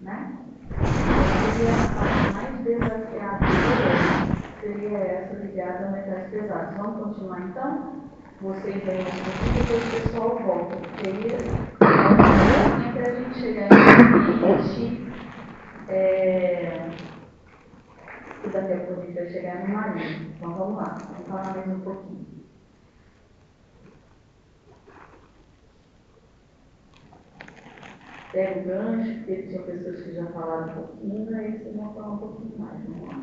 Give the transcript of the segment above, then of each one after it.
né? Seria a parte mais desafiadora, seria essa ligada a metais pesados. Vamos continuar então? Você vem aqui, depois o pessoal volta, porque aí até a gente chegar em ambiente, e daqui a pouco a gente vai chegar no marinho. Então vamos lá, vamos falar mais um pouquinho. Pega o gancho, porque tinha pessoas que já falaram um pouquinho, aí vocês vão falar um pouquinho mais. Vamos lá.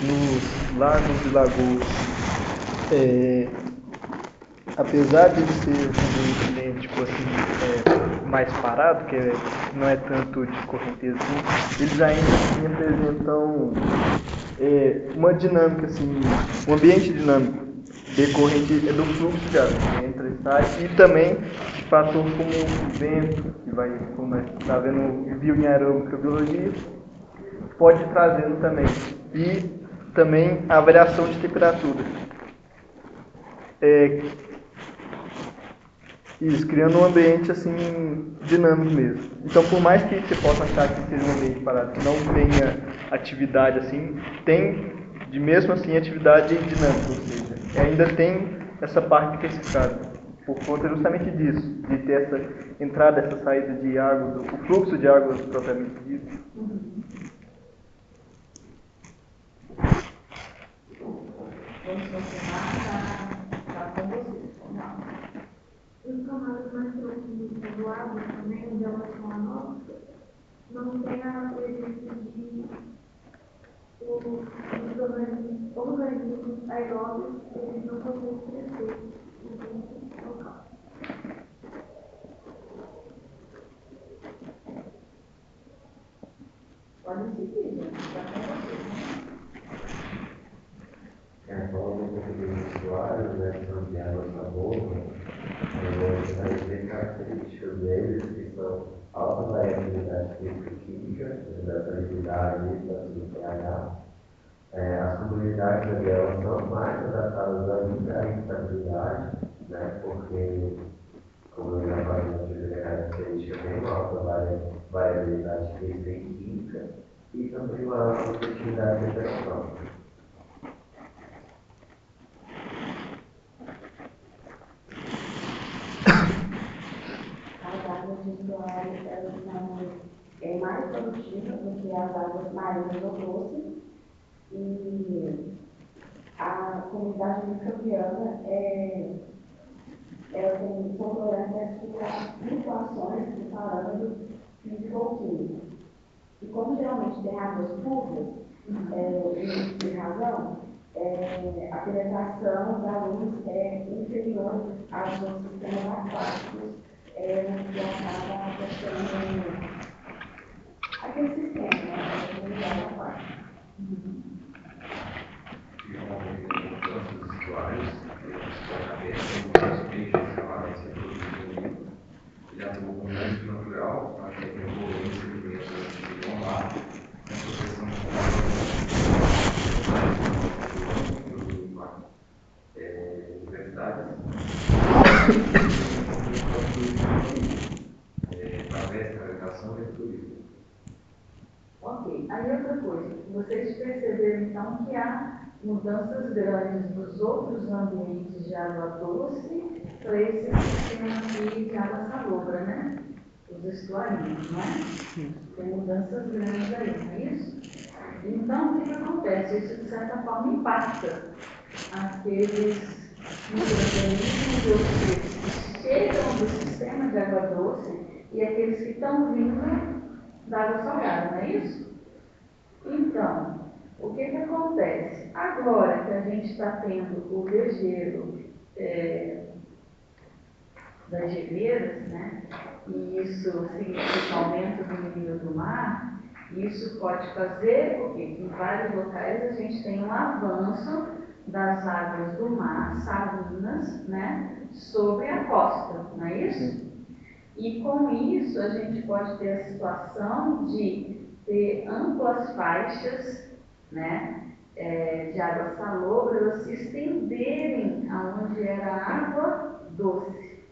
Nos lagos e lagoas, apesar de ele ser um ambiente tipo assim, mais parado, que não é tanto de correnteza assim, eles ainda assim apresentam uma dinâmica, assim, um ambiente dinâmico decorrente do fluxo de água que entra e sai, e também de fator como o vento, que vai, como a gente está vendo, bioaerôbica, biologia, pode ir trazendo também. E também a variação de temperatura. Isso, criando um ambiente assim dinâmico mesmo. Então, por mais que você possa achar que seja um ambiente parado, que não tenha atividade assim, tem de mesmo assim atividade dinâmica, ou seja, ainda tem essa parte intensificada, por conta justamente disso, de ter essa entrada, essa saída de água, o fluxo de água propriamente dito. Vamos continuar com vocês. Vamos lá. Os camadas mais profundas do água, também em relação à nossa, não tem a presença de organismos aeróbios, eles não conseguem crescer no local. Podem seguir, gente. Está com vocês. Falando um pouco dos usuários, né, que são de água sabor, as três características deles, que são alta variabilidade físico-química, da salinidade e do pH. As comunidades delas são mais adaptadas à instabilidade, né, porque, como eu já falei, a característica tem uma alta variabilidade física e química e também uma alta produtividade de interação. As águas residuais, elas são mais produtivas do que as águas marinhas ou doces. E a comunidade microbiana, ela tem tolerância a flutuações de parâmetros físico-químicos. E como geralmente tem águas turvas, e razão, a penetração da luz é inferior aos outros sistemas aquáticos, que acaba afetando aquele sistema, né, da comunidade aquática. E mudanças visuais, a cabeça, os peixes acabaram se reproduzindo, ele atuou como médico natural, para que regulou os sedimentos que ficam lá, a proteção de universidades, através da navegação e do turismo. Ok, aí outra coisa, vocês perceberam então que há mudanças grandes dos outros ambientes de água doce para esse sistema aqui de água salobra, né? Os estuários, não é? Tem mudanças grandes aí, não é isso? Então, o que acontece? Isso, de certa forma, impacta aqueles micro-organismos e outros seres que chegam do sistema de água doce e aqueles que estão vindo da água salgada, não é isso? Então, o que acontece? Agora que a gente está tendo o degelo das geleiras, né? E isso significa aumento do nível do mar, isso pode fazer o quê? Que em vários locais a gente tem um avanço das águas do mar, salinas, né? Sobre a costa, não é isso? E com isso a gente pode ter a situação de ter amplas faixas né, de água salobra, elas se estenderem aonde era água doce.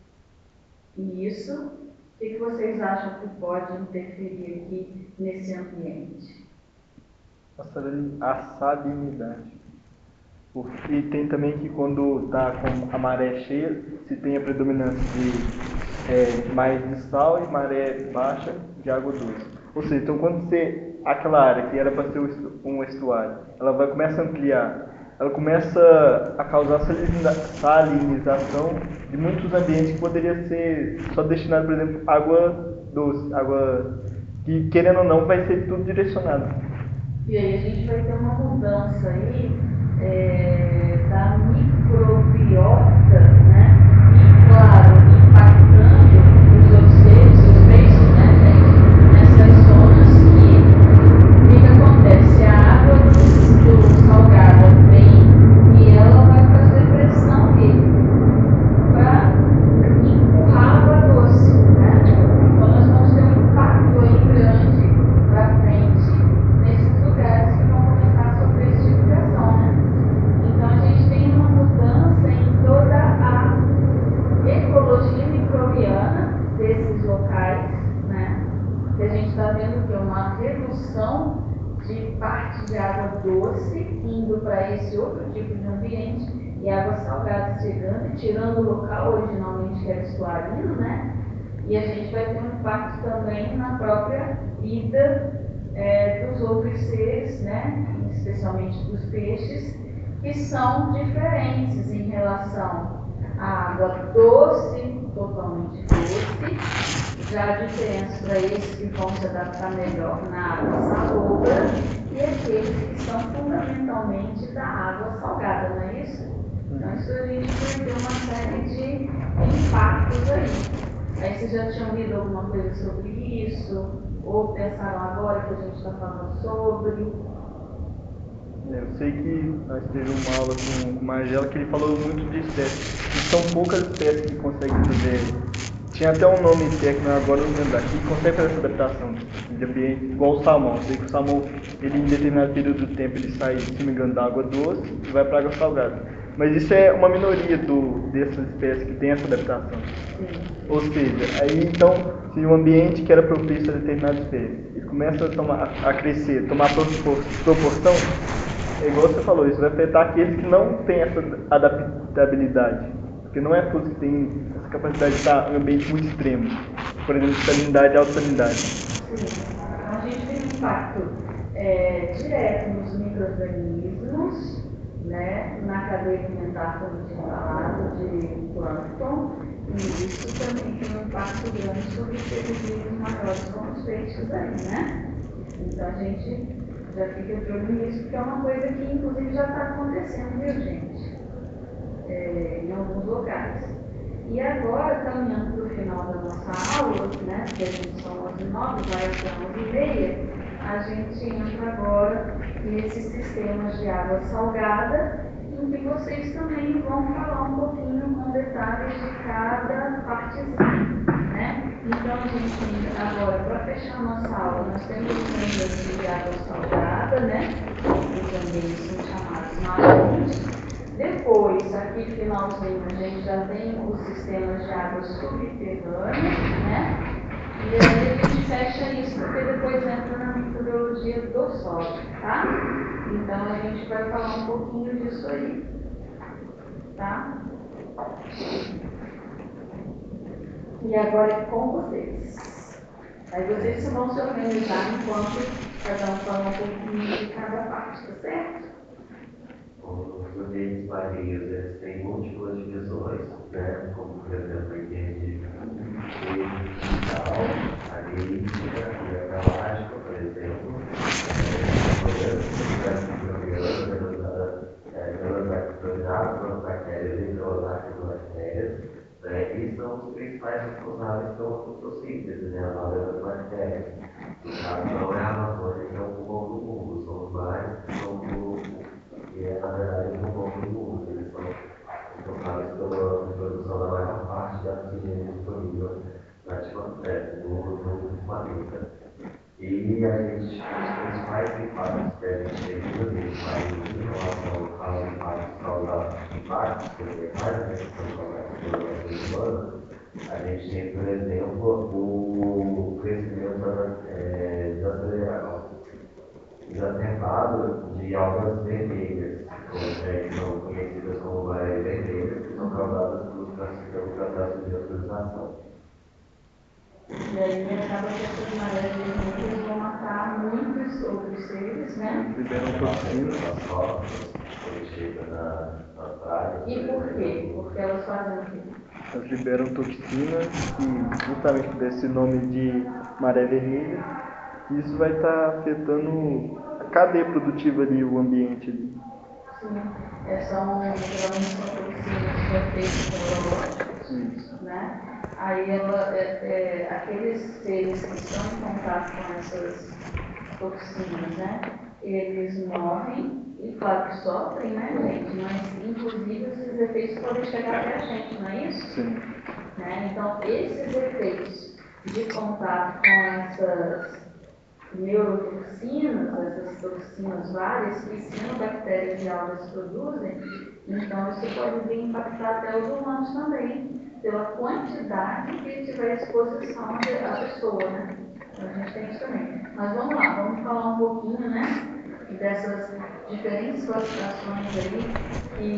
E isso, o que vocês acham que pode interferir aqui nesse ambiente? A salinidade. E tem também que quando está com a maré cheia, se tem a predominância de mais de sal e maré baixa de água doce. Ou seja, então quando aquela área que era para ser um estuário, ela começa a ampliar, ela começa a causar salinização de muitos ambientes que poderia ser só destinado, por exemplo, água doce, água que, querendo ou não, vai ser tudo direcionado. E aí a gente vai ter uma mudança aí da microbiota, né? E claro, impactando os outros seres, os peixes, né, gente? Nessas zonas que o que acontece? A água do salgado vem e ela vai fazer pressão aqui para empurrar a água doce, né? Então nós vamos ter um impacto aí grande para frente nesses lugares que vão começar a sofrer esse tipo de ação, né? Então a gente tem uma mudança em toda a ecologia microbiana desses locais, né? Que a gente está vendo que é uma redução de parte de água doce indo para esse outro tipo de ambiente e água salgada chegando e tirando o local originalmente que era estuarino, né? E a gente vai ter um impacto também na própria vida dos outros seres, né? Especialmente dos peixes, que são diferentes em relação à água doce, totalmente doce, já a diferença para esses que vão se adaptar melhor na água salobra e aqueles que são fundamentalmente da água salgada, não é isso? Então isso a gente vai ter uma série de impactos aí. Aí vocês já tinham lido alguma coisa sobre isso? Ou pensaram agora que a gente está falando sobre? Eu sei que nós tivemos uma aula com o Margelo que ele falou muito de espécies. E são poucas espécies que conseguem fazer. Tinha até um nome técnico, agora eu não lembro daqui, que consegue fazer essa adaptação de ambiente, igual o salmão. Eu sei que o salmão, ele em determinado período do tempo, ele sai, se não me engano, da água doce e vai para a água salgada. Mas isso é uma minoria dessas espécies que tem essa adaptação. Ou seja, aí então, se um ambiente que era propício a determinada espécie, ele começa a crescer, tomar proporção, é igual você falou, isso vai afetar aqueles que não têm essa adaptabilidade. Porque não é todos que têm essa capacidade de estar em um ambiente muito extremo. Por exemplo, salinidade e alta salinidade. Sim. Então a gente tem um impacto direto nos micro-organismos, né, na cadeia alimentar, como tinha falado, de plâncton, e isso também tem um impacto grande sobre os seres vivos maiores, como os peixes aí, né? Então a gente já fica de olho nisso, porque é uma coisa que inclusive já está acontecendo, viu, gente? Em alguns locais. E agora, caminhando para o final da nossa aula, né, que a gente são 11h09, vai até 11h30, a gente entra agora nesses sistemas de água salgada, em que vocês também vão falar um pouquinho com detalhes de cada partezinha, né? Então, a gente agora, para fechar nossa aula, nós temos os ambientes de água salgada, né? Os ambientes são chamados marins. Depois, aqui finalzinho, a gente já tem os sistemas de água subterrânea, né? E aí a gente fecha isso, porque depois entra na metodologia do solo, tá? Então a gente vai falar um pouquinho disso aí, tá? E agora é com vocês. Aí vocês vão se organizar enquanto cada um fala um pouquinho de cada parte, tá certo? Os ambientes marinhos, eles têm múltiplas divisões, né? Como, por exemplo, ambiente areística e galáctica, por exemplo. Pelas bactérias e pelas lactobactérias, né? E são os principais responsáveis pela fotossíntese, né? A maioria das bactérias. No caso, não é a Amazônia que é o pulmão do mundo, são os mares que são o pulmão, que é, na verdade, o pulmão do mundo. Eles são responsáveis pela produção da maior parte da oxigênio disponível na atmosfera, no planeta. E E a gente, os principais impactos que a gente tem que fazer, mas em relação aos impactos causados, impactos que ele faz, né, que são causados pelo humano, a gente tem, por exemplo, o crescimento desacerbado de algas vermelhas, que são conhecidas como marés vermelhas, que são causadas pelo processo de autorização. E aí acaba que essas marés vermelhas vão matar muitos outros seres, né? Liberam toxinas. Nas costas, quando chega na praia. E por quê? Porque elas fazem o quê? Elas liberam toxinas e justamente por esse nome de maré vermelha, isso vai estar afetando a cadeia produtiva ali, o ambiente ali. Sim, geralmente são toxinas de efeitos neurológicos, né? Aí aqueles seres que estão em contato com essas toxinas, né? Eles morrem, e claro que sofrem, né, gente? Mas inclusive esses efeitos podem chegar até a gente, não é isso? Sim. Né? Então, esses efeitos de contato com essas neurotoxinas, essas toxinas várias que cianobactérias e algas produzem, então isso pode vir impactar até os humanos também, pela quantidade que tiver exposição à pessoa, né? Então a gente tem isso também. Mas vamos lá, vamos falar um pouquinho, né, dessas diferentes classificações aí que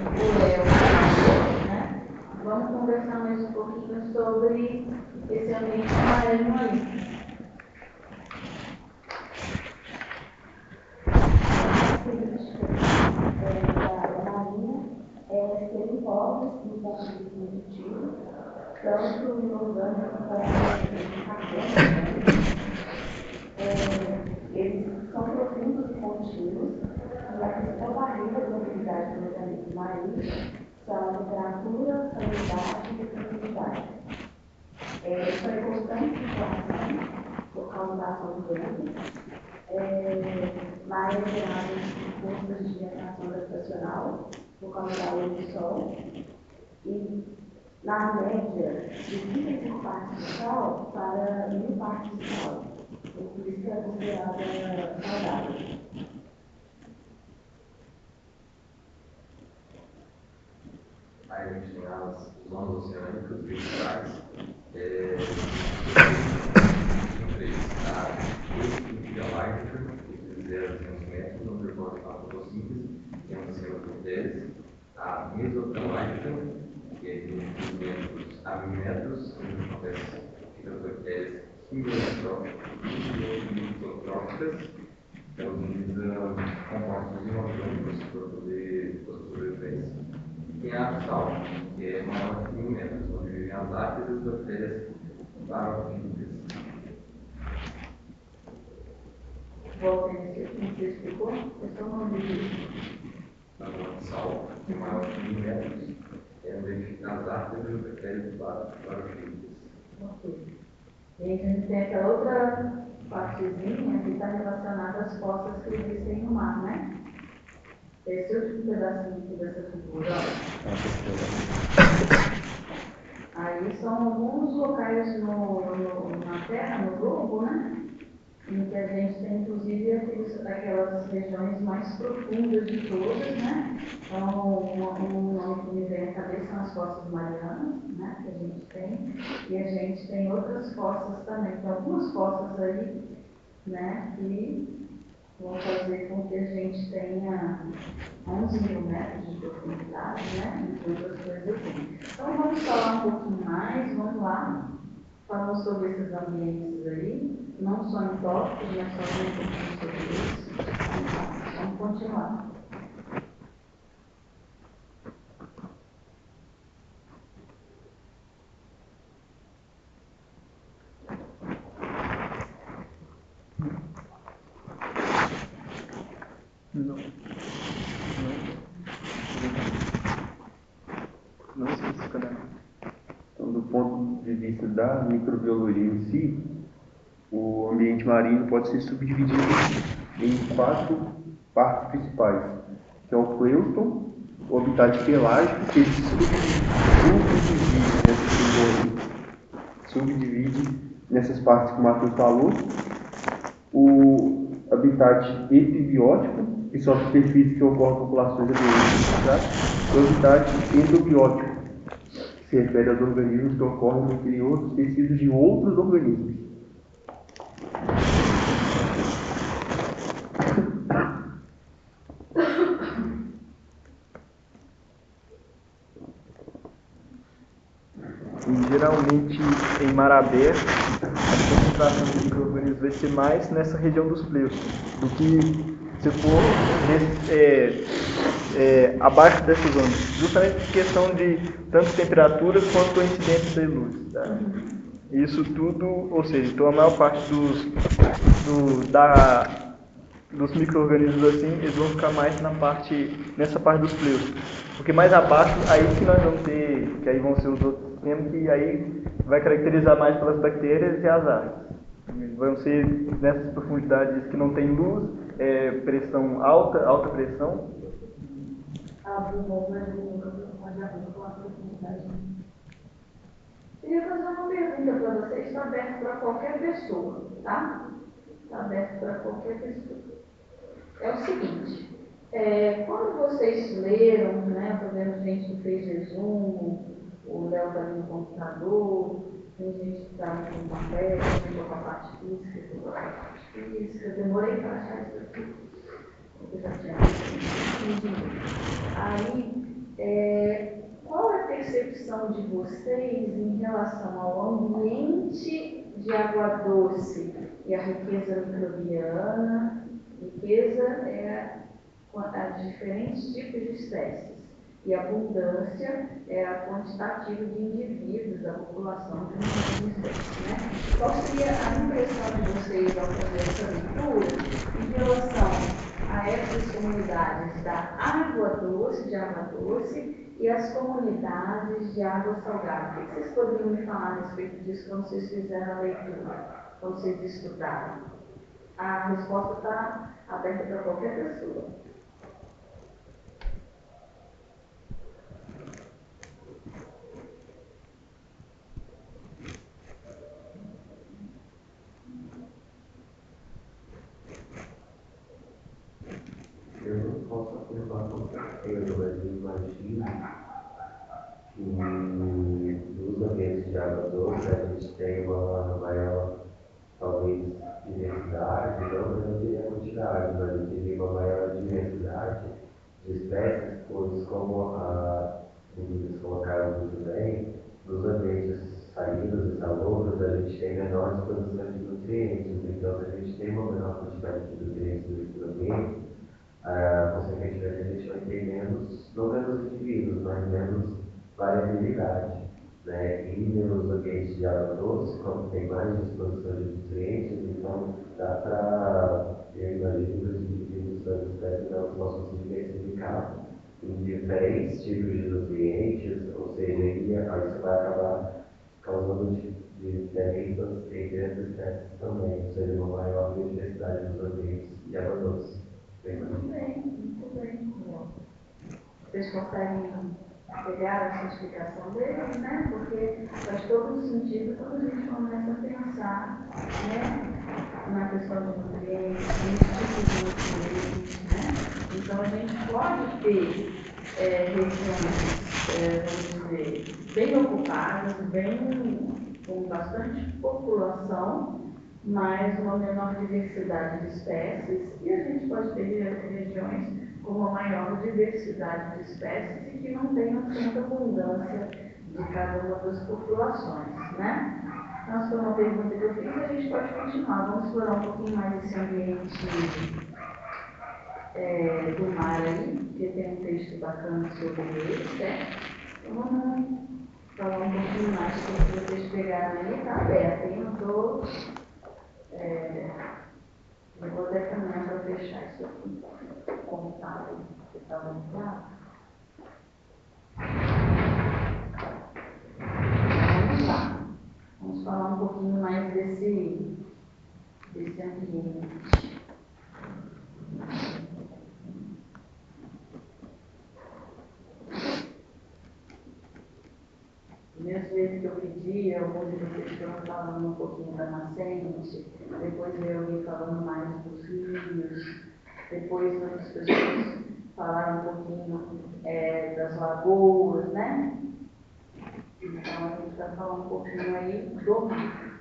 o Léo falou, né? Vamos conversar mais um pouquinho sobre esse ambiente amarelo aí. Da marinha serem pobres no ponto de vista nutritivo, tanto em orgânico como em carbono. Eles são profundos e contínuos, e a principal barreira da mobilidade do organismo marinho são a temperatura, salinidade e profundidade. São importantes situações por causa da ação do vento. Marés geradas por forças de dilatação gravitacional, por causa da luz do Sol, e na média de 25 partes do Sol para 1000 partes do Sol. Por isso que é considerada saudável. Aí a gente tem as zonas oceânicas verticais, galáctica, de 0 a 200 metros, no percorre a fotossíntese, sendo acima por 10, a mesogaláctica, que é de 15 metros a 1000 metros, onde acontece que as bactérias quimiotróficas, elas utilizam compostos inorgânicos para poder sobrevivência. Tem a abissal, que é maior que 1000 metros, onde vivem as ácidas e as bactérias barofílicas. Volta nesse que você explicou, eu só não vi. Na abissal, que é maior que 1000 metros, onde ficam as ácidas e as bactérias barofílicas. Ok. E aí a gente tem aquela outra partezinha que está relacionada às fossas que existem no mar, né? Esse último pedacinho aqui dessa figura, aí são alguns locais na Terra, no globo, né? Em que a gente tem, inclusive, aquelas regiões mais profundas de todas, né? Então, um nome que me vem à cabeça são as fossas marianas, né? Que a gente tem, e a gente tem outras fossas também. Tem algumas fossas aí, né? Que vão fazer com que a gente tenha 11.000 metros de profundidade, né? Entre outras coisas assim. Então, vamos falar um pouquinho mais, vamos lá. Falamos sobre esses ambientes aí, não só em tópicos, mas só um pouquinho sobre isso. Vamos continuar. Não especificamente. Então, do ponto de vista da microbiologia em si, o ambiente marinho pode ser subdividido em 4 partes principais, que é o plêuton, o habitat pelágico, que ele subdivide nessas partes que o Matheus falou, o habitat epibiótico, que são as superfícies que ocorrem populações ambientes, e o habitat endobiótico, que se refere aos organismos que ocorrem no interior dos tecidos de outros organismos. E geralmente em mar aberto, a concentração de micro-organismos vai ser mais nessa região dos pleus do que se for abaixo dessas zonas. Justamente por questão de tanto temperatura quanto a incidência da luz. Tá? Isso tudo, ou seja, então a maior parte dos micro-organismos assim, eles vão ficar mais nessa parte dos pleus. Porque mais abaixo, aí que nós vamos ter, que aí vão ser os outros sistemas, que aí vai caracterizar mais pelas bactérias e as algas. Vão ser nessas profundidades que não tem luz, pressão alta pressão. Queria fazer uma pergunta para vocês, está aberto para qualquer pessoa, tá? Está aberto para qualquer pessoa. É o seguinte, quando vocês leram, né, estou vendo gente que fez resumo, o Léo está no computador, tem gente que está no papel, estou com a parte física, estou com a parte física, demorei para achar isso aqui, eu já tinha visto. Aí, qual é a percepção de vocês em relação ao ambiente de água doce e a riqueza microbiana? Riqueza é a diferentes tipos de espécies e a abundância é a quantitativa de indivíduos, da população de uma espécie, né? Qual seria a impressão de vocês ao fazer essa leitura em relação a essas comunidades da água doce, de água doce, e as comunidades de água salgada? O que vocês poderiam me falar a respeito disso quando vocês fizeram a leitura, quando vocês estudaram? A resposta está aberta para qualquer pessoa. Eu não posso afirmar com certeza, mas eu imagino que nos ambientes de água doce a gente tem uma maior, talvez, diversidade, não diria quantidade, mas eu diria uma maior diversidade de espécies, pois como a meninas colocaram muito bem, nos ambientes salinos e salobros a gente tem menor disposição de nutrientes, então se a gente tem uma menor quantidade de nutrientes no ambiente, consequentemente a gente vai ter menos, não menos indivíduos, mas menos variabilidade. Né? E nos ambientes de água doce, como tem mais disposição de nutrientes, então dá para, eu imagino, que os indivíduos das espécies elas possam se diversificar em diferentes tipos de nutrientes, ou seja, aí isso vai acabar causando diferenças entre as espécies também, ou seja, uma maior biodiversidade nos ambientes de água doce. Muito bem. Vocês conseguem pegar essa explicação deles, né? Porque faz todo o sentido quando a gente começa a pensar, né, na questão de nutrientes, nos tipos de nutrientes, né? Então a gente pode ter regiões, vamos dizer, bem ocupadas, com bastante população, mas uma menor diversidade de espécies, e a gente pode ter regiões com uma maior diversidade de espécies e que não tenham tanta abundância de cada uma das populações, né? Então, essa foi uma pergunta que eu fiz e a gente pode continuar. Vamos explorar um pouquinho mais esse ambiente do mar aí, porque tem um texto bacana sobre ele, certo? Então, vamos falar um pouquinho mais sobre o que vocês pegaram aí, está aberto, hein? Eu estou... eu vou até caminhar para fechar isso aqui, contábil que estava no prato. Vamos lá. Vamos falar um pouquinho mais desse ambiente. mesmo jeito que eu pedi, alguns de vocês foram falando um pouquinho da nascente, depois veio alguém falando mais dos rios, depois outras pessoas falaram um pouquinho das lagoas, né? Então a gente vai falar um pouquinho aí do mar.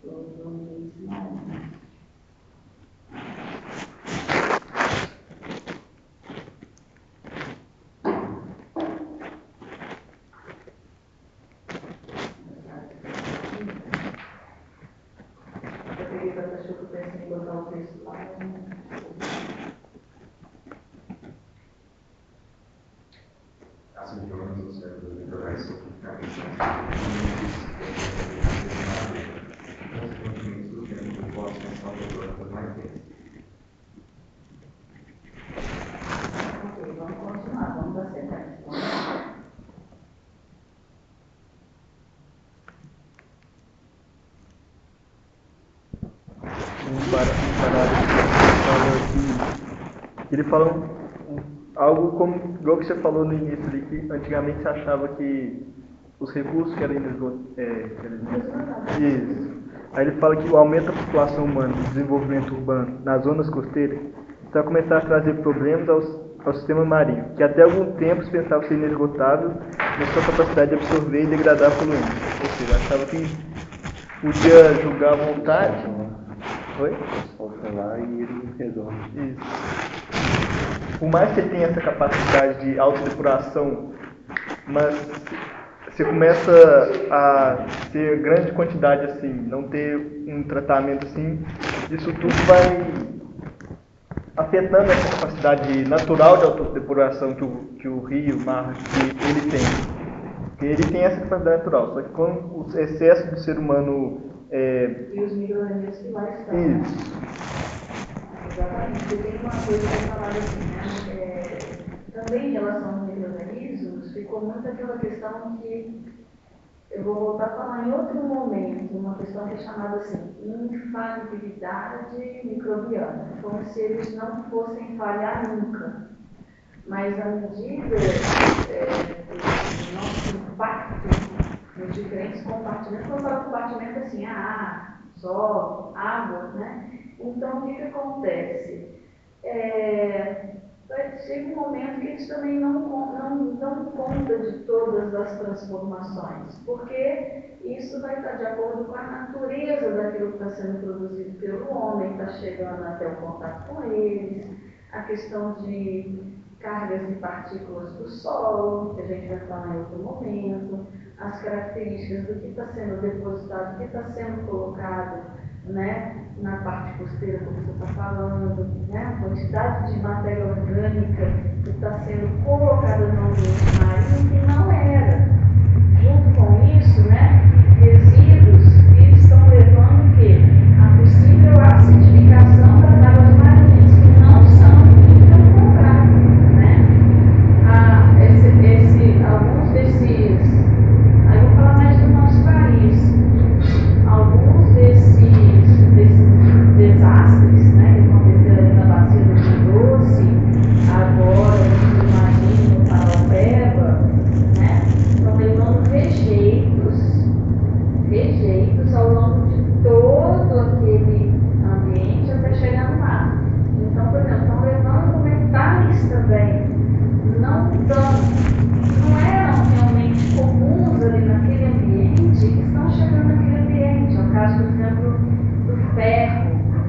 Do ambiente marinho. Achou que eu pensei em botar o texto lá, mas não. Assim, pelo menos os litorais são ficados consequentemente do tempo que pode pensar em plantas mais densas. Ok, vamos continuar, vamos dar sequência. Ele fala algo como, igual que você falou no início ali, que antigamente se achava que os recursos que eram isso. Aí ele fala que o aumento da população humana, o desenvolvimento urbano nas zonas costeiras, vai começar a trazer problemas ao sistema marinho, que até algum tempo se pensava ser inesgotável na sua capacidade de absorver e degradar poluentes. Ou seja, achava que podia julgar à vontade. Oi? Solta lá e ele resolve. Isso. Por mais que ele tenha essa capacidade de autodepuração, mas você começa a ter grande quantidade assim, não ter um tratamento assim, isso tudo vai afetando essa capacidade natural de autodepuração que o rio, o mar, que ele tem. Porque ele tem essa capacidade natural, só que com o excesso do ser humano... E os micro-organismos que lá estão. Isso. Exatamente. E tem uma coisa que eu falava assim, né? Também em relação aos micro-organismos, ficou muito aquela questão que eu vou voltar a falar em outro momento, uma questão que é chamada assim, infalibilidade microbiana, como se eles não fossem falhar nunca. Mas à medida do nosso impacto nos diferentes compartimentos, quando eu falo compartimento assim, ar, sol, água, né? Então o que acontece? Chega um momento que eles também não dão conta de todas as transformações, porque isso vai estar de acordo com a natureza daquilo que está sendo produzido pelo homem, está chegando até o contato com eles, a questão de cargas de partículas do solo, que a gente vai falar em outro momento, as características do que está sendo depositado, do que está sendo colocado, né, na parte costeira, como você está falando, né, a quantidade de matéria orgânica que está sendo colocada no ambiente marinho que não era. Junto com isso, né, resíduos que estão levando o quê? A possível acidificação das águas marinhas, que não são, pelo contrário, né? Alguns desses, aí eu vou falar mais do nosso país, alguns desses desastres, né, que aconteceram ali na bacia do Rio Doce, agora no Marinho, no Paraupeba, né, estão levando rejeitos ao longo de todo aquele ambiente até chegar no mar. Então, por exemplo, estão levando metais também, não eram realmente comuns ali naquele ambiente, que estão chegando naquele ambiente. É o caso, por exemplo, do ferro,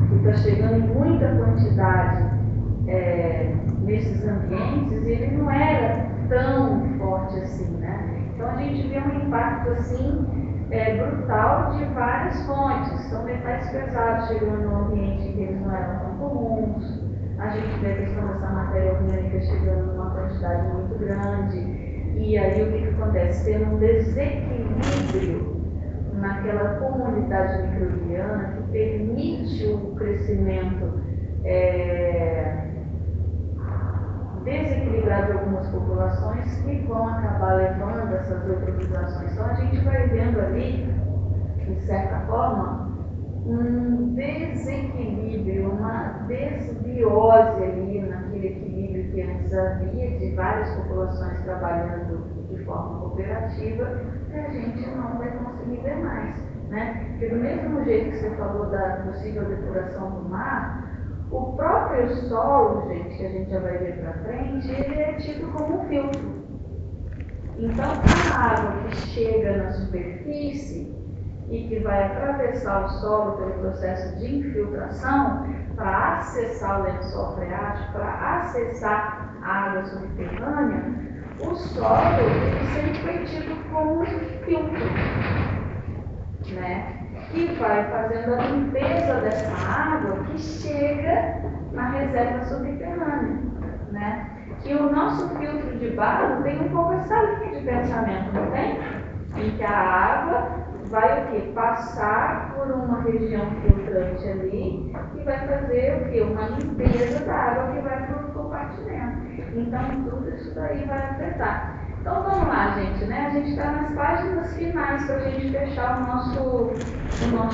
que está chegando em muita quantidade nesses ambientes, e ele não era tão forte assim, né? Então a gente vê um impacto assim brutal de várias fontes. São metais pesados chegando no ambiente que eles não eram tão comuns. A gente vê a questão dessa matéria orgânica chegando numa quantidade muito grande. E aí o que acontece? Tem um desequilíbrio naquela comunidade microbiana que permite o crescimento desequilibrado de algumas populações que vão acabar levando essas eutrofizações. Então a gente vai vendo ali, de certa forma, um desequilíbrio, uma desbiose ali naquele equilíbrio que antes vis-à-vis de várias populações trabalhando de forma cooperativa, que a gente não vai conseguir ver mais, né? Porque do mesmo jeito que você falou da possível depuração do mar, o próprio solo, gente, que a gente já vai ver para frente, ele é tido como um filtro. Então, a água que chega na superfície e que vai atravessar o solo pelo processo de infiltração para acessar o lençol freático, para acessar a água subterrânea, o solo ele sempre foi tido como um filtro, né? Que vai fazendo a limpeza dessa água que chega na reserva subterrânea, né? E o nosso filtro de barro tem um pouco essa linha de pensamento, não tem? Em que a água vai o quê? Passar por uma região filtrante ali e vai fazer o quê? Uma limpeza da água que vai para o compartimento. Então, tudo isso daí vai afetar. Então, vamos lá, gente, né? A gente está nas páginas finais para a gente fechar o nosso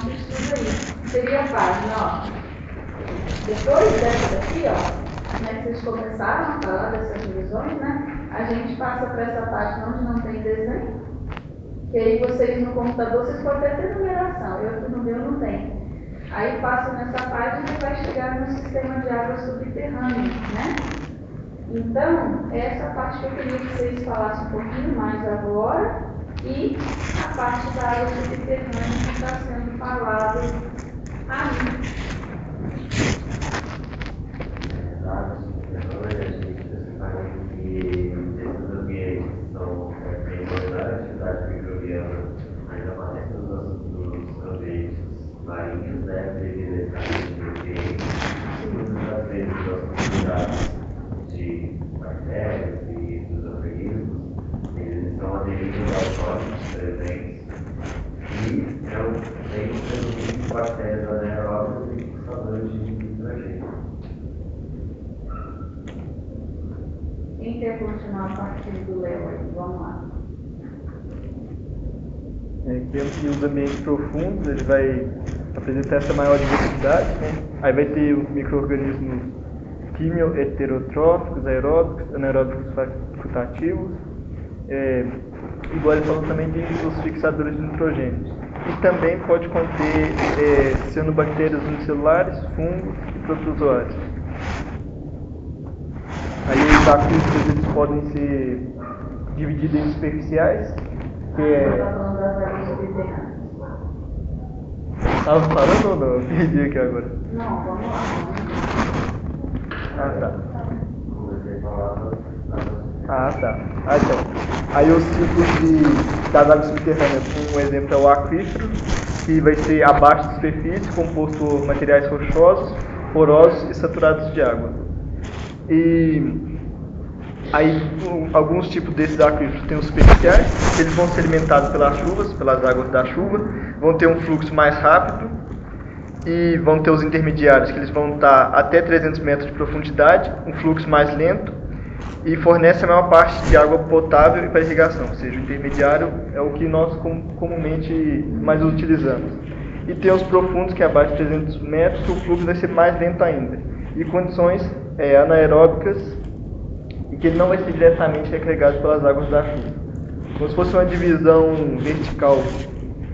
estudo aí. Seria a página, ó. Depois dessa daqui, ó, né, que vocês começaram a falar dessas divisões, né? A gente passa para essa página onde não tem desenho. Que aí vocês no computador, vocês podem até ter numeração, eu aqui no meu não tenho. Aí passa nessa página e vai chegar no sistema de água subterrânea, né? Então, essa parte que eu queria que vocês falassem um pouquinho mais agora e a parte da água subterrânea que está sendo falado aí. Na água subterrânea, a gente separa que esses ambientes são bem importantes, a atividade microbiana ainda mais nos ambientes marinhos, né, devido a esse nutrientes, muitas das vezes as comunidades de bactérias e dos organismos, eles estão aderindo aos sólidos presentes e tem um predomínio de bactérias anaeróbias e fixadores de nitrogênio. Quem quer continuar a partir do Léo aí? Vamos lá. Que os ambientes profundos ele vai apresentar essa maior diversidade, né? Aí vai ter os micro-organismos quimio-heterotróficos, aeróbicos, anaeróbicos facultativos, igual ele falou também dos fixadores de nitrogênio. E também pode conter cianobactérias unicelulares, fungos e protozoários. Aí os aquíferos eles podem ser divididos em superficiais, que Está falando das águas subterrâneas. Estava falando ou não? Perdi aqui agora. Não, vamos lá. Ah, tá. Comecei a falar Então. Aí os tipos das águas subterrâneas, um exemplo é o aquífero, que vai ser abaixo da superfície, composto por materiais rochosos, porosos e saturados de água. E aí alguns tipos desses aquíferos tem os superficiais, eles vão ser alimentados pelas chuvas, pelas águas da chuva, vão ter um fluxo mais rápido, e vão ter os intermediários, que eles vão estar até 300 metros de profundidade, um fluxo mais lento, e fornece a maior parte de água potável para irrigação, ou seja, o intermediário é o que nós comumente mais utilizamos. E tem os profundos, que é abaixo de 300 metros, que o fluxo vai ser mais lento ainda, e condições anaeróbicas, e que ele não vai ser diretamente regado pelas águas da chuva. Como se fosse uma divisão vertical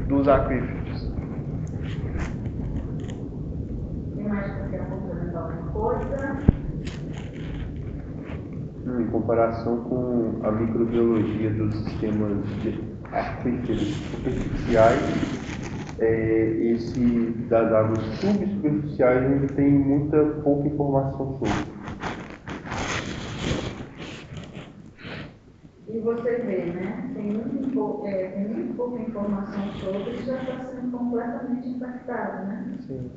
dos aquíferos. Tem mais que quer complementar alguma coisa? Em comparação com a microbiologia dos sistemas de aquíferos superficiais, esse das águas subsuperficiais ainda tem muita pouca informação sobre. E você vê, né? Tem muito pouca informação sobre e já está sendo completamente impactado, né? Sim.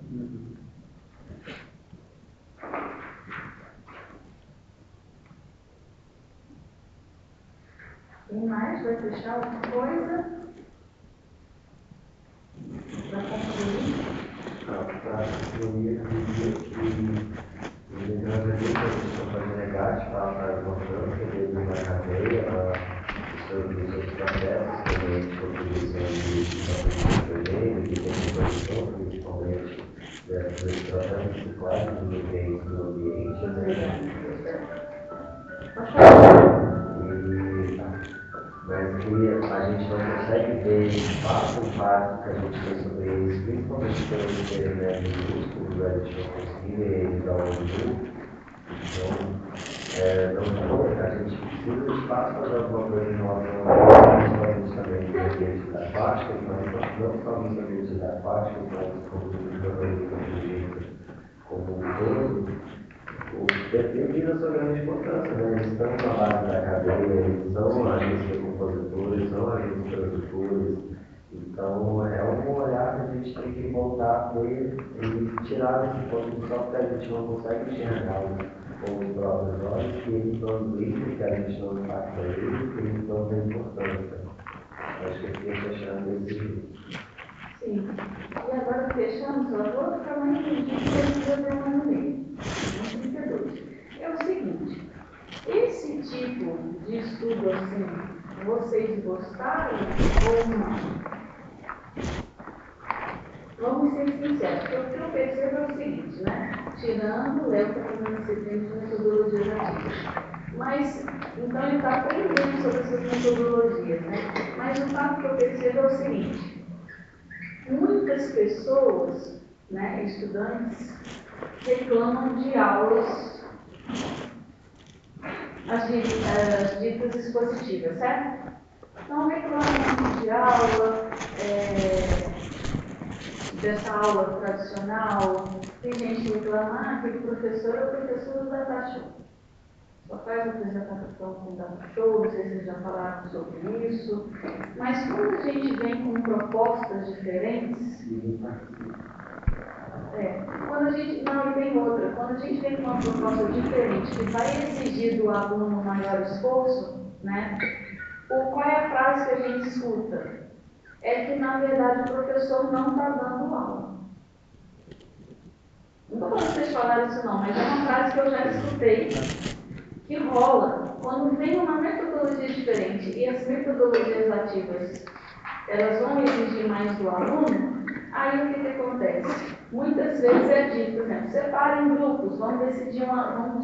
Quem mais vai fechar alguma coisa? Para concluir? para concluir, eu diria que ele apresenta a questão negativa para a importância dele na cadeia, sobre os outros processos, também de contribuição de que tem contribuição, principalmente dessas processos reciclados dos nutrientes do ambiente. Pode falar. Mas que a gente não consegue ver passo em passo que a gente tem sobre eles, principalmente pelo experimento minúsculo, a gente não conseguir ver eles ao longo. Então, a gente precisa de espaço para fazer alguma coisa em relação a isso também do ambiente da aquática, mas não só nos ambientes da aquática, mas como nos ambientes como um todo. Os perfis são grande importância, né? Eles estão na base da cadeia, eles são agentes decompositores, são agentes tradutores. Então, é um olhar que a gente tem que voltar a ter e tirar desse ponto só porque a gente não consegue enxergá-los com os próprios olhos, que eles são livres, que a gente não impacta eles, que eles não têm importância. Acho que eu fiquei fechando esse jeito. Sim. E agora fechamos, eu vou ficar mais entendido que eu ter um ano e meio. 32. É o seguinte, esse tipo de estudo assim, vocês gostaram ou não? Vamos ser sinceros, porque o que eu percebo é o seguinte, né? Tirando o Léo que está fazendo disciplina de metodologias ativas. Mas, então ele está aprendendo sobre essas metodologias, né? Mas o fato que eu percebo é o seguinte, muitas pessoas, né, estudantes, reclamam de aulas, as ditas expositivas, certo? Não reclamam de aula, dessa aula tradicional. Tem gente que reclama, aquele professor é o professor do data show. Só faz apresentação com data show, não sei se vocês já falaram sobre isso. Mas quando a gente vem com propostas diferentes, quando a gente, não, e tem outra, quando a gente vem com uma proposta diferente que vai exigir do aluno um maior esforço, né? Qual é a frase que a gente escuta? É que, na verdade, o professor não está dando aula. Não estou falando que vocês falaram isso não, mas é uma frase que eu já escutei, que rola quando vem uma metodologia diferente e as metodologias ativas, elas vão exigir mais do aluno. Aí o que acontece? Muitas vezes é dito, por exemplo, separem grupos, vamos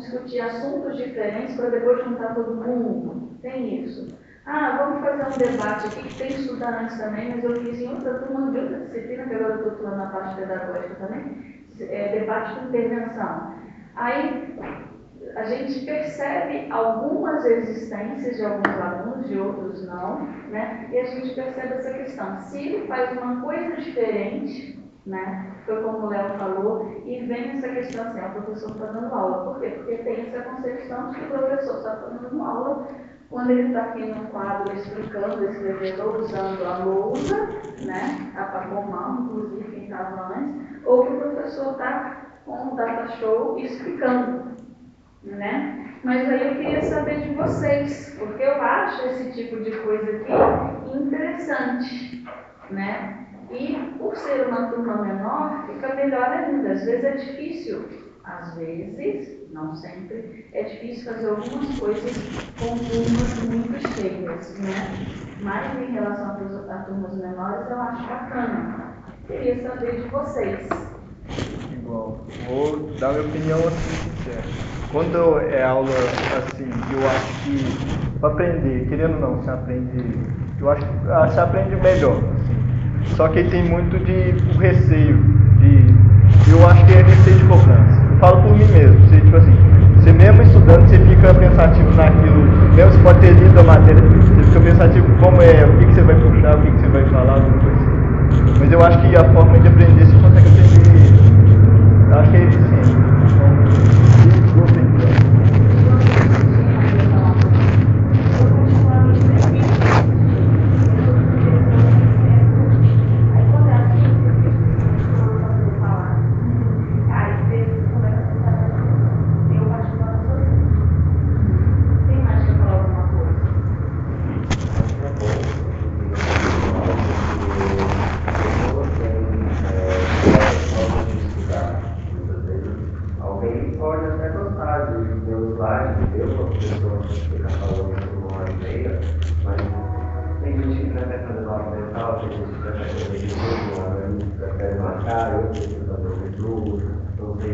discutir assuntos diferentes para depois juntar todo mundo. Tem isso. Vamos fazer um debate aqui, que tem estudantes também, mas eu fiz em outra turma de outra disciplina, que agora eu estou atuando na parte pedagógica também, debate com intervenção. Aí a gente percebe algumas existências de alguns alunos, de outros não, né? E a gente percebe essa questão. Se ele faz uma coisa diferente, né? Foi como o Léo falou, e vem essa questão assim, o professor está dando aula. Por quê? Porque tem essa concepção de que o professor está dando aula quando ele está aqui no quadro explicando, escrevendo ou usando a lousa, né? A Pacomão, inclusive, quem estava antes, ou que o professor está com o data show explicando, né? Mas aí eu queria saber de vocês, porque eu acho esse tipo de coisa aqui interessante, né? E por ser uma turma menor, fica melhor ainda. Às vezes é difícil, não sempre, é difícil fazer algumas coisas com turmas muito cheias, né? Mas em relação a turmas menores, eu acho bacana. Queria saber de vocês. Igual, vou dar minha opinião assim sincera. Quando é aula assim, eu acho que para aprender, querendo ou não, se aprende, eu acho que se aprende melhor. Assim. Só que tem muito de receio, eu acho que é receio de cobrança. Eu falo por mim mesmo, tipo assim, você mesmo estudando, você fica pensativo naquilo, mesmo você pode ter lido a matéria, você fica pensativo como é, o que você vai puxar, o que você vai falar, alguma coisa assim. Mas eu acho que a forma de aprender, você consegue aprender, eu acho que é eficiente.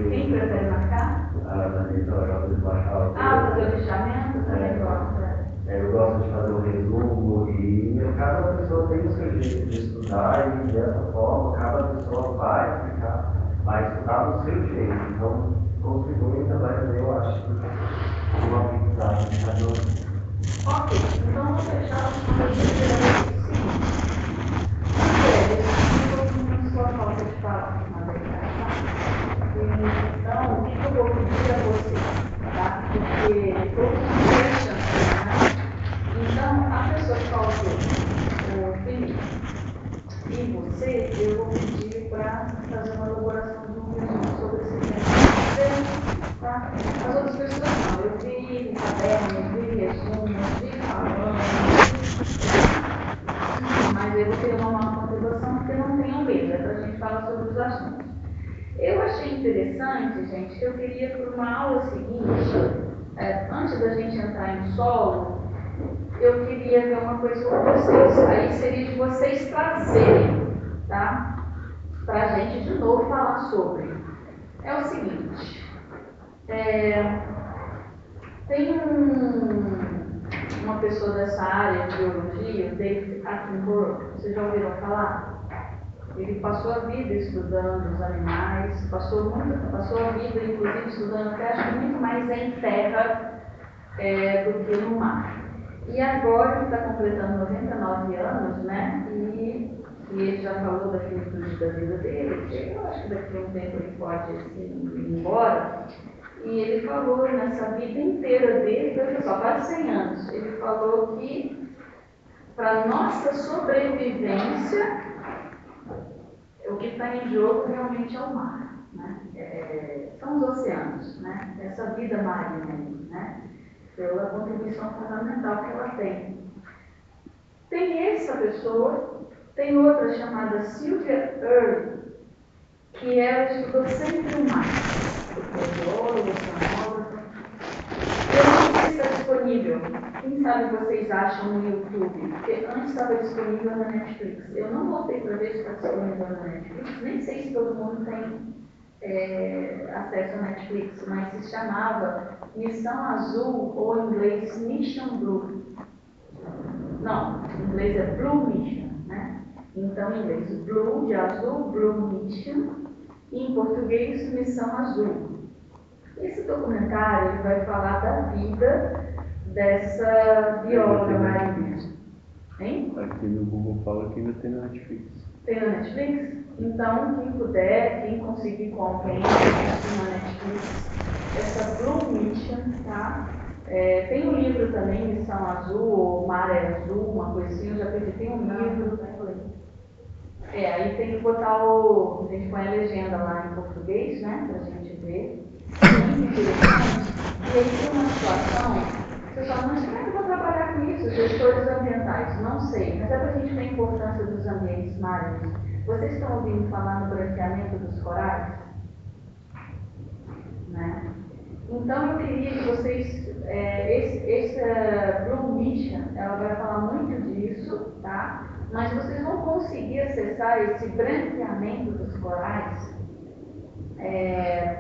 Quem prefere marcar? Fazer o fazer o lixamento? cada pessoa tem o seu jeito de estudar e dessa forma cada pessoa vai aplicar, vai estudar do seu jeito. Então, contribui ainda mais, eu acho, o aprendizagem de cada um. Ok, então vamos fechar os comentários. Sim. Sua falta de falar, na verdade, tá? Então, o que eu vou pedir a você, tá? Porque todos os deixam, né? Então, a pessoa que faltou, o Felipe, e você, eu vou pedir para fazer uma elaboração de um resumo sobre esse tema. Tá? As outras pessoas não, eu vi cadernos, vi resumos, vi falando, mas eu vou ter uma contribuição porque não tenho medo, é para a gente falar sobre os assuntos. Eu achei interessante, gente, que eu queria para uma aula seguinte, antes da gente entrar em solo, eu queria ver uma coisa com vocês. Aí seria de vocês trazerem, tá? Para a gente de novo falar sobre. É o seguinte, tem uma pessoa dessa área de biologia, o David Attenborough, vocês já ouviram falar? Ele passou a vida estudando os animais, passou a vida, inclusive, estudando até acho que muito mais em terra do que no mar. E agora ele está completando 99 anos, né? E ele já falou da finitude da vida dele, que eu acho que daqui a um tempo ele pode ir embora. E ele falou nessa vida inteira dele, só quase 100 anos, ele falou que para nossa sobrevivência, o que está em jogo realmente é o mar, né? São os oceanos, né? Essa vida marinha, né? Pela contribuição fundamental que ela tem. Tem essa pessoa, tem outra chamada Sylvia Earle, que ela estudou sempre o mar. Bióloga, oceanógrafa. Eu não sei se está disponível. Quem sabe vocês acham no YouTube? Porque antes estava disponível na Netflix. Eu não voltei para ver se está disponível na Netflix. Nem sei se todo mundo tem acesso à Netflix, mas se chamava Missão Azul, ou em inglês Mission Blue. Não, em inglês é Blue Mission, né? Então, em inglês, Blue de azul, Blue Mission, e em português, Missão Azul. Esse documentário ele vai falar da vida dessa bióloga marinha. Hein? Aqui no Google fala que ainda tem na Netflix. Tem na Netflix? Então, quem puder, quem conseguir com alguém na Netflix, essa Blue Mission, tá? Tem um livro também, Missão Azul, ou Mar é Azul, uma coisinha, eu já tem um livro. Aí tem que botar a gente põe a legenda lá em português, né, pra gente ver. Muito interessante. E aí tem uma situação, você fala, mas como é que eu vou trabalhar com isso? Gestores ambientais, não sei, mas é pra gente ver a importância dos ambientes marinhos. Vocês estão ouvindo falar no branqueamento dos corais? Né? Então eu queria que vocês, essa Blue Mission, ela vai falar muito disso, tá? Mas vocês vão conseguir acessar esse branqueamento dos corais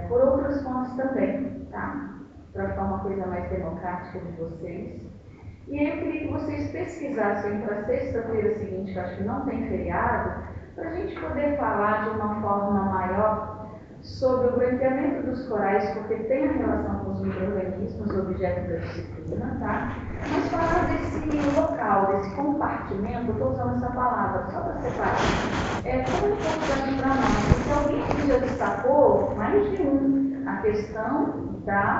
por outras fontes também, tá? Para ficar uma coisa mais democrática de vocês. E aí eu queria que vocês pesquisassem para sexta-feira seguinte, que eu acho que não tem feriado, para a gente poder falar de uma forma maior sobre o branqueamento dos corais, porque tem a relação com os micro-organismos, objeto da disciplina, tá? Mas falar desse local, desse compartimento, eu estou usando essa palavra só para separar, é tão importante para nós, porque alguém já destacou, mais de a questão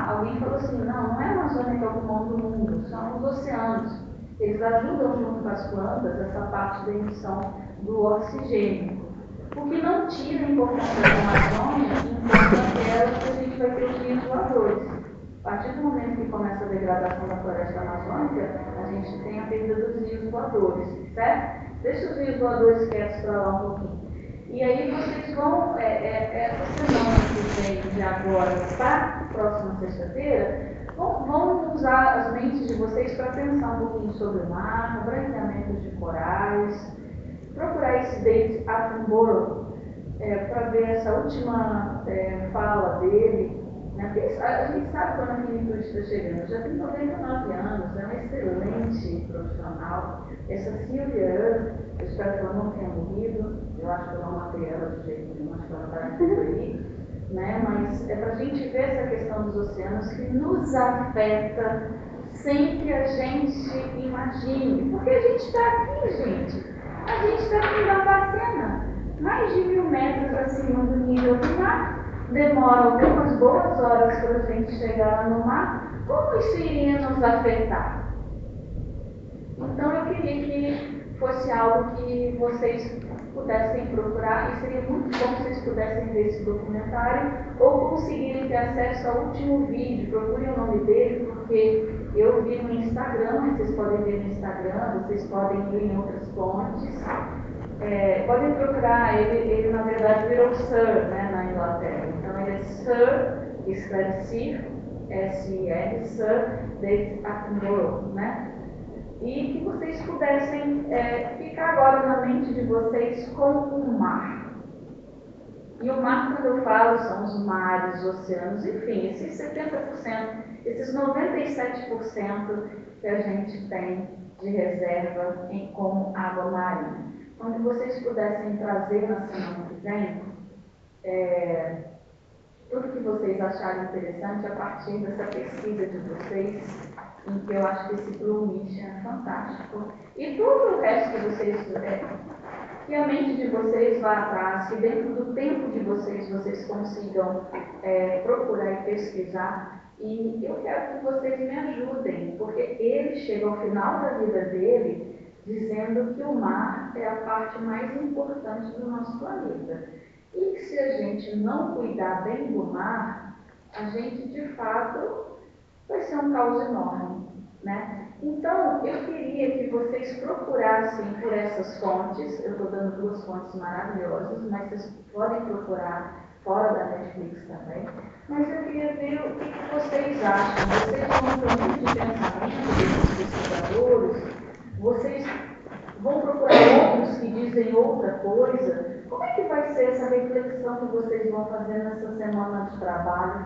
alguém falou assim, não é a Amazônia que é o pulmão do mundo, são os oceanos. Eles ajudam junto com as plantas essa parte da emissão do oxigênio. O que não tira a importância da Amazônia enquanto aquela que a gente vai ter os rios voadores. A partir do momento que começa a degradação da floresta amazônica, a gente tem a perda dos rios voadores, certo? Deixa os rios voadores quietos para lá um pouquinho. E aí vocês vão, essa semana que vem de agora para a próxima sexta-feira, vão usar as mentes de vocês para pensar um pouquinho sobre o mar, o branqueamento de corais, procurar esse David Attenborough para ver essa última fala dele, né, A gente sabe quando a finitude está chegando. Já tem 99 anos, é uma excelente profissional. Essa Silvia, eu espero que ela não tenha morrido. Eu acho que eu não matei ela de jeito nenhum, acho que ela está por aí. Né? Mas é para a gente ver essa questão dos oceanos que nos afeta sem que a gente imagine. Porque a gente está aqui, gente. A gente está aqui na Bacena, mais de 1000 metros acima do nível do mar. Demora algumas boas horas para a gente chegar no mar. Como isso iria nos afetar? Então eu queria que fosse algo que vocês pudessem procurar, e seria muito bom se vocês pudessem ver esse documentário ou conseguirem ter acesso ao último vídeo. Procurem o nome dele, porque eu vi no Instagram, mas vocês podem ver no Instagram, vocês podem ver em outras fontes. Podem procurar, ele na verdade virou Sir, né, na Inglaterra. Então ele é Sir, escreve Sir, S-I-R, Sir David Attenborough, né? E que vocês pudessem ficar agora na mente de vocês com o mar. E o mar, quando eu falo, são os mares, os oceanos, enfim, esses 70%, esses 97% que a gente tem de reserva como água marinha. Então, que vocês pudessem trazer na semana que vem tudo que vocês acharem interessante a partir dessa pesquisa de vocês, em que eu acho que esse Blue Mission é fantástico. E tudo o resto que vocês, que a mente de vocês vá atrás, que dentro do tempo de vocês consigam procurar e pesquisar. E eu quero que vocês me ajudem, porque ele chega ao final da vida dele dizendo que o mar é a parte mais importante do nosso planeta. E que se a gente não cuidar bem do mar, a gente de fato vai ser um caos enorme, né? Então, eu queria que vocês procurassem por essas fontes. Eu estou dando 2 fontes maravilhosas, mas vocês podem procurar fora da Netflix também. Mas eu queria ver o que vocês acham. Vocês vão ter um tipo de pensamento desses pesquisadores? Vocês vão procurar outros que dizem outra coisa? Como é que vai ser essa reflexão que vocês vão fazer nessa semana de trabalho?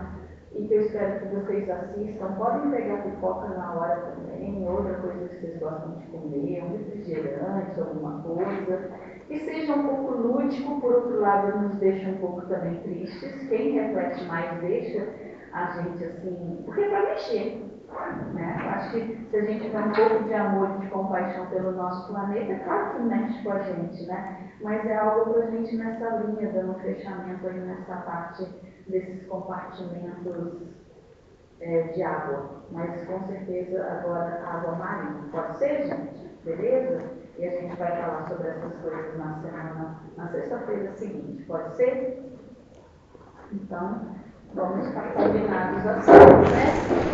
E que eu espero que vocês assistam. Podem pegar pipoca na hora também, outra coisa que vocês gostam de comer, um refrigerante, alguma coisa. Que seja um pouco lúdico, por outro lado, nos deixa um pouco também tristes. Quem reflete mais deixa a gente assim, porque é para mexer. Né? Acho que se a gente tiver um pouco de amor e de compaixão pelo nosso planeta, é claro que mexe com a gente, né? Mas é algo para a gente nessa linha, dando um fechamento aí nessa parte desses compartimentos de água. Mas com certeza agora água marinha. Pode ser, gente? Beleza? E a gente vai falar sobre essas coisas na sexta-feira seguinte. Pode ser? Então, vamos ficar combinados assim, né?